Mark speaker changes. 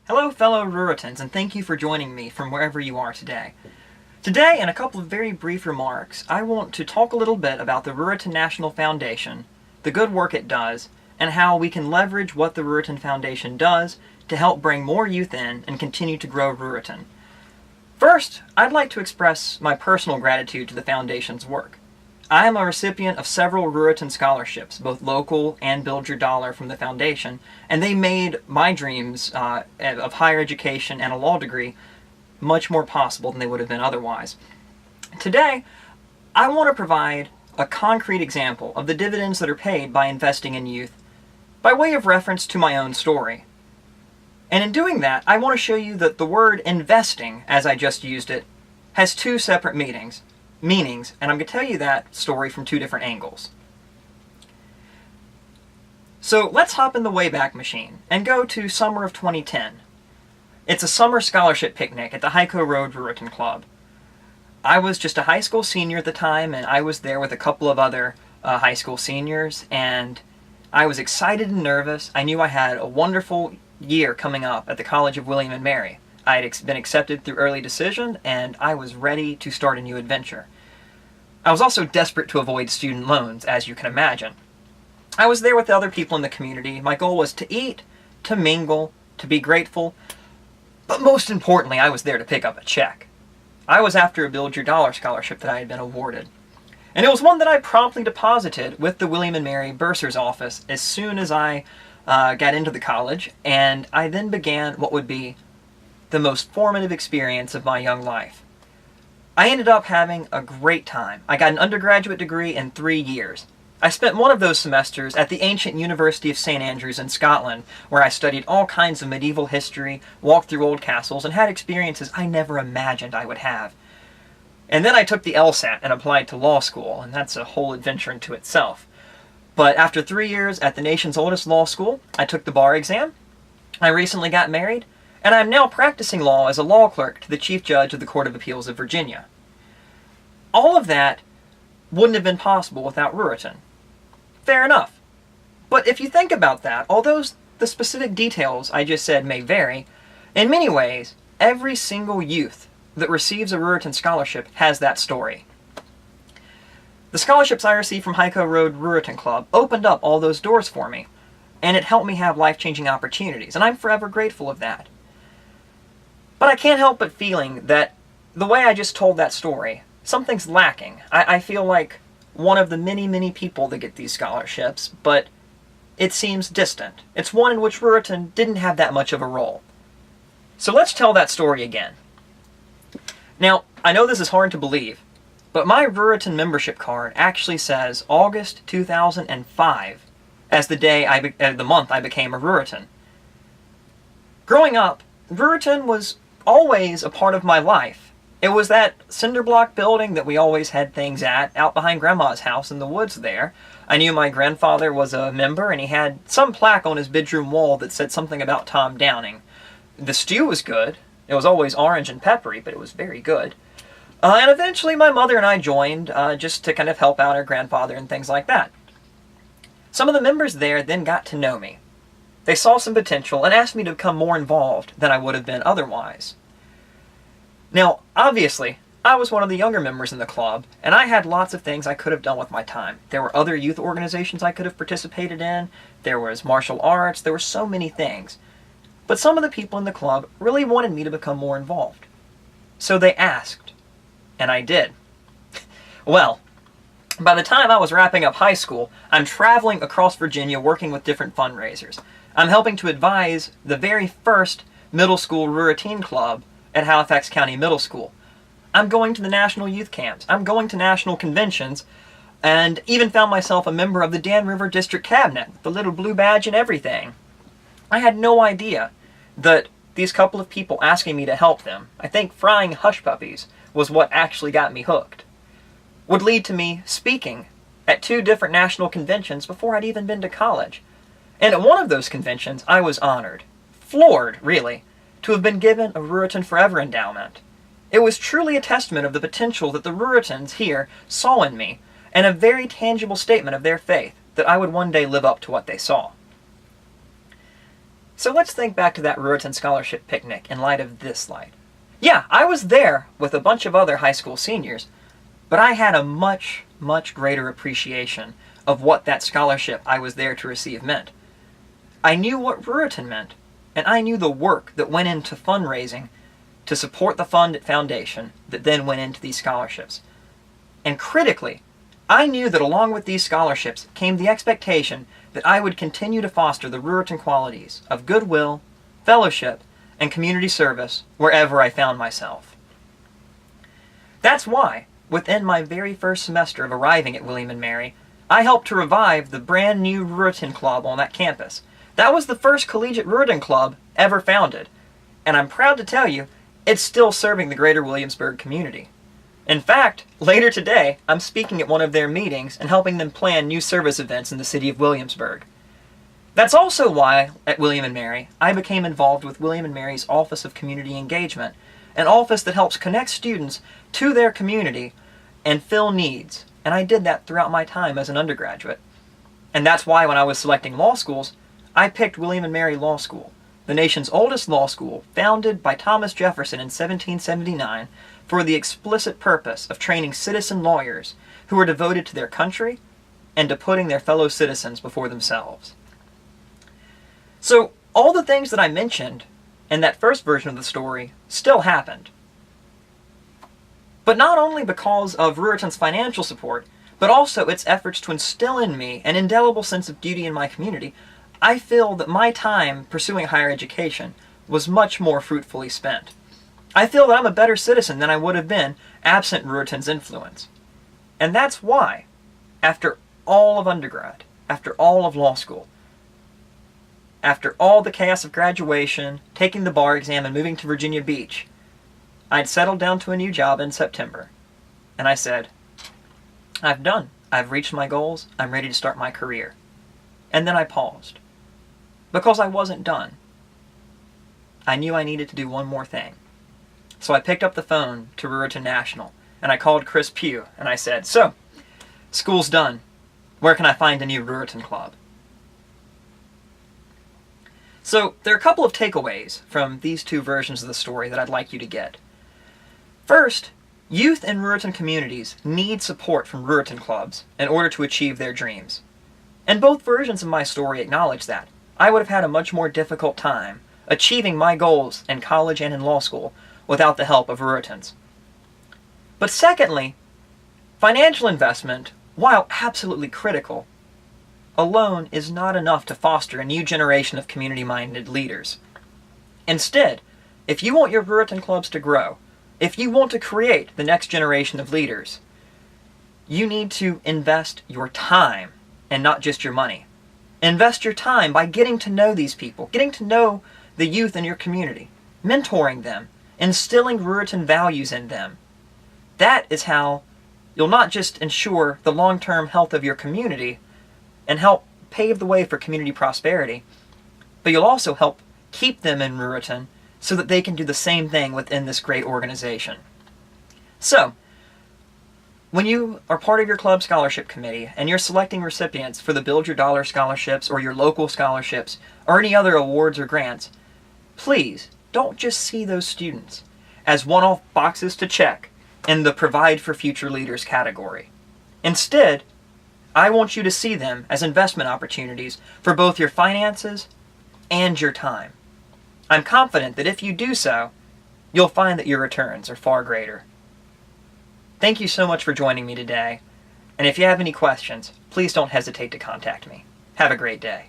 Speaker 1: Hello fellow Ruritans, and thank you for joining me from wherever you are today. Today, in a couple of very brief remarks, I want to talk a little bit about the Ruritan National Foundation, the good work it does, and how we can leverage what the Ruritan Foundation does to help bring more youth in and continue to grow Ruritan. First, I'd like to express my personal gratitude to the Foundation's work. I am a recipient of several Ruritan scholarships, both local and Build Your Dollar from the Foundation, and they made my dreams of higher education and a law degree much more possible than they would have been otherwise. Today, I want to provide a concrete example of the dividends that are paid by investing in youth by way of reference to my own story. And in doing that, I want to show you that the word investing, as I just used it, has two separate meanings, and I'm going to tell you that story from two different angles. So let's hop in the Wayback Machine and go to summer of 2010. It's a summer scholarship picnic at the Hyco Road Ruritan Club. I was just a high school senior at the time, and I was there with a couple of other high school seniors, and I was excited and nervous. I knew I had a wonderful year coming up at the College of William and Mary. I had been accepted through early decision, and I was ready to start a new adventure. I was also desperate to avoid student loans, as you can imagine. I was there with the other people in the community. My goal was to eat, to mingle, to be grateful, but most importantly, I was there to pick up a check. I was after a Build Your Dollar scholarship that I had been awarded. And it was one that I promptly deposited with the William and Mary Bursar's office as soon as I got into the college, and I then began what would be the most formative experience of my young life. I ended up having a great time. I got an undergraduate degree in 3 years. I spent one of those semesters at the ancient University of St. Andrews in Scotland, where I studied all kinds of medieval history, walked through old castles, and had experiences I never imagined I would have. And then I took the LSAT and applied to law school, and that's a whole adventure into itself. But after 3 years at the nation's oldest law school, I took the bar exam, I recently got married, and I'm now practicing law as a law clerk to the Chief Judge of the Court of Appeals of Virginia. All of that wouldn't have been possible without Ruritan. Fair enough. But if you think about that, although the specific details I just said may vary, in many ways, every single youth that receives a Ruritan scholarship has that story. The scholarships I received from Hyco Road Ruritan Club opened up all those doors for me, and it helped me have life-changing opportunities, and I'm forever grateful of that. But I can't help but feeling that the way I just told that story, something's lacking. I feel like one of the many, many people that get these scholarships, but it seems distant. It's one in which Ruritan didn't have that much of a role. So let's tell that story again. Now, I know this is hard to believe, but my Ruritan membership card actually says August 2005 as the month I became a Ruritan. Growing up, Ruritan was always a part of my life. It was that cinder block building that we always had things at, out behind Grandma's house in the woods there. I knew my grandfather was a member, and he had some plaque on his bedroom wall that said something about Tom Downing. The stew was good. It was always orange and peppery, but it was very good. And eventually my mother and I joined, just to kind of help out our grandfather and things like that. Some of the members there then got to know me. They saw some potential and asked me to become more involved than I would have been otherwise. Now, obviously, I was one of the younger members in the club, and I had lots of things I could have done with my time. There were other youth organizations I could have participated in, there was martial arts, there were so many things. But some of the people in the club really wanted me to become more involved. So they asked, and I did. Well, by the time I was wrapping up high school, I'm traveling across Virginia working with different fundraisers. I'm helping to advise the very first middle school Ruri-Teen Club at Halifax County Middle School. I'm going to the national youth camps. I'm going to national conventions, and even found myself a member of the Dan River District Cabinet, with the little blue badge and everything. I had no idea that these couple of people asking me to help them, I think frying hush puppies, was what actually got me hooked, would lead to me speaking at 2 different national conventions before I'd even been to college. And at one of those conventions, I was honored, floored, really, to have been given a Ruritan Forever endowment. It was truly a testament of the potential that the Ruritans here saw in me, and a very tangible statement of their faith that I would one day live up to what they saw. So let's think back to that Ruritan Scholarship picnic in light of this slide. Yeah, I was there with a bunch of other high school seniors, but I had a much, much greater appreciation of what that scholarship I was there to receive meant. I knew what Ruritan meant, and I knew the work that went into fundraising to support the foundation that then went into these scholarships. And critically, I knew that along with these scholarships came the expectation that I would continue to foster the Ruritan qualities of goodwill, fellowship, and community service wherever I found myself. That's why, within my very first semester of arriving at William & Mary, I helped to revive the brand new Ruritan Club on that campus. That was the first collegiate Ruritan Club ever founded, and I'm proud to tell you, it's still serving the greater Williamsburg community. In fact, later today, I'm speaking at one of their meetings and helping them plan new service events in the city of Williamsburg. That's also why, at William & Mary, I became involved with William & Mary's Office of Community Engagement, an office that helps connect students to their community and fill needs, and I did that throughout my time as an undergraduate. And that's why when I was selecting law schools, I picked William & Mary Law School, the nation's oldest law school, founded by Thomas Jefferson in 1779 for the explicit purpose of training citizen lawyers who were devoted to their country and to putting their fellow citizens before themselves. So, all the things that I mentioned in that first version of the story still happened. But not only because of Ruritan's financial support, but also its efforts to instill in me an indelible sense of duty in my community, I feel that my time pursuing higher education was much more fruitfully spent. I feel that I'm a better citizen than I would have been absent Ruritan's influence. And that's why, after all of undergrad, after all of law school, after all the chaos of graduation, taking the bar exam, and moving to Virginia Beach, I'd settled down to a new job in September. And I said, I've done. I've reached my goals. I'm ready to start my career. And then I paused. Because I wasn't done. I knew I needed to do one more thing. So I picked up the phone to Ruritan National, and I called Chris Pugh, and I said, so, school's done. Where can I find a new Ruritan Club? So, there are a couple of takeaways from these two versions of the story that I'd like you to get. First, youth in Ruritan communities need support from Ruritan clubs in order to achieve their dreams. And both versions of my story acknowledge that. I would have had a much more difficult time achieving my goals in college and in law school without the help of Ruritans. But secondly, financial investment, while absolutely critical, alone is not enough to foster a new generation of community-minded leaders. Instead, if you want your Ruritan clubs to grow, if you want to create the next generation of leaders, you need to invest your time and not just your money. Invest your time by getting to know these people, getting to know the youth in your community, mentoring them, instilling Ruritan values in them. That is how you'll not just ensure the long-term health of your community and help pave the way for community prosperity, but you'll also help keep them in Ruritan so that they can do the same thing within this great organization. So, when you are part of your club scholarship committee and you're selecting recipients for the Build Your Dollar scholarships or your local scholarships or any other awards or grants, please don't just see those students as one-off boxes to check in the Provide for Future Leaders category. Instead, I want you to see them as investment opportunities for both your finances and your time. I'm confident that if you do so, you'll find that your returns are far greater. Thank you so much for joining me today, and if you have any questions, please don't hesitate to contact me. Have a great day.